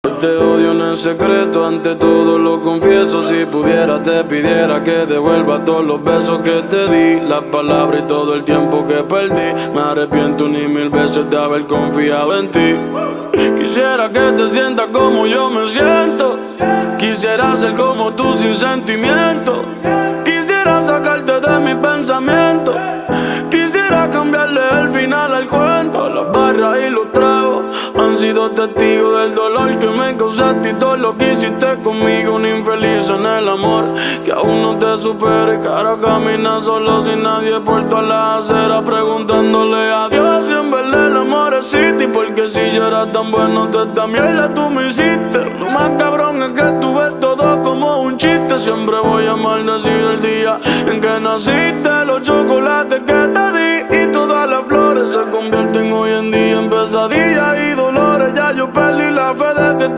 Te odio en secreto, ante todo lo confieso. Si pudiera te pidiera que devuelva todos los besos que te di, las palabras y todo el tiempo que perdí. Me arrepiento ni mil veces de haber confiado en ti. Quisiera que te sientas como yo me siento. Quisiera ser como tú sin sentimiento. Quisiera sacarte de mis pensamientos. Quisiera cambiarle el final al cuento. Las barras y los tragos han sido testigos del dolor que me causaste y todo lo que hiciste conmigo. Un infeliz en el amor que aún no te supera, y que ahora camina solo sin nadie por todas las aceras, preguntándole a Dios si en verdad el amor existe. Y porque si yo era tan bueno, toda esta mierda tú me hiciste. Lo más cabrón es que tú ves todo como un chiste. Siempre voy a maldecir el día en que naciste, los chocolates que te di,